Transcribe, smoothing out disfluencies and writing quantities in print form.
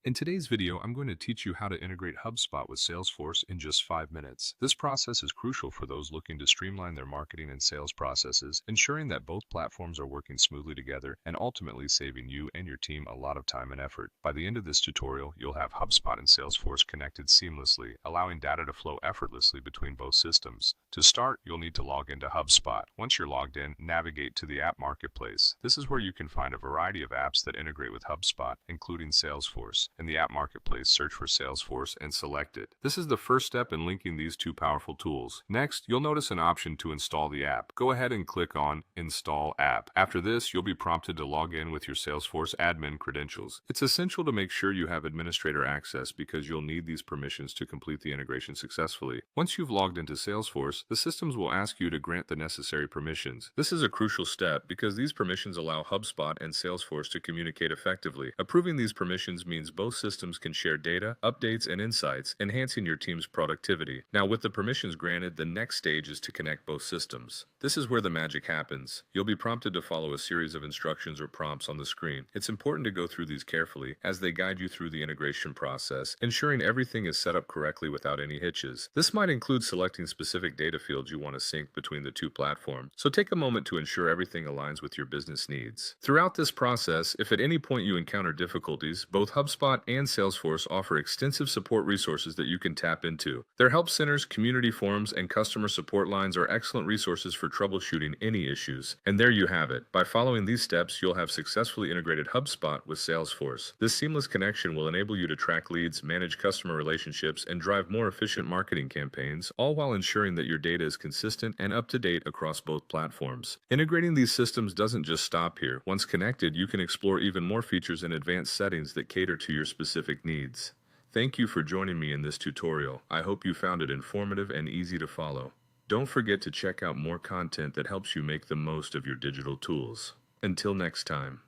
In today's video, I'm going to teach you how to integrate HubSpot with Salesforce in just 5 minutes. This process is crucial for those looking to streamline their marketing and sales processes, ensuring that both platforms are working smoothly together and ultimately saving you and your team a lot of time and effort. By the end of this tutorial, you'll have HubSpot and Salesforce connected seamlessly, allowing data to flow effortlessly between both systems. To start, you'll need to log into HubSpot. Once you're logged in, navigate to the App Marketplace. This is where you can find a variety of apps that integrate with HubSpot, including Salesforce. In the App Marketplace, search for Salesforce and select it. This is the first step in linking these two powerful tools. Next, you'll notice an option to install the app. Go ahead and click on Install App. After this, you'll be prompted to log in with your Salesforce admin credentials. It's essential to make sure you have administrator access because you'll need these permissions to complete the integration successfully. Once you've logged into Salesforce, the systems will ask you to grant the necessary permissions. This is a crucial step because these permissions allow HubSpot and Salesforce to communicate effectively. Approving these permissions means both systems can share data, updates, and insights, enhancing your team's productivity. Now, with the permissions granted, the next stage is to connect both systems. This is where the magic happens. You'll be prompted to follow a series of instructions or prompts on the screen. It's important to go through these carefully as they guide you through the integration process, ensuring everything is set up correctly without any hitches. This might include selecting specific data fields you want to sync between the two platforms, so take a moment to ensure everything aligns with your business needs. Throughout this process, if at any point you encounter difficulties, both HubSpot and Salesforce offer extensive support resources that you can tap into. Their help centers, community forums, and customer support lines are excellent resources for troubleshooting any issues. And there you have it. By following these steps, you'll have successfully integrated HubSpot with Salesforce. This seamless connection will enable you to track leads, manage customer relationships, and drive more efficient marketing campaigns, all while ensuring that your data is consistent and up to date across both platforms. Integrating these systems doesn't just stop here. Once connected, you can explore even more features and advanced settings that cater to your specific needs. Thank you for joining me in this tutorial. I hope you found it informative and easy to follow. Don't forget to check out more content that helps you make the most of your digital tools. Until next time.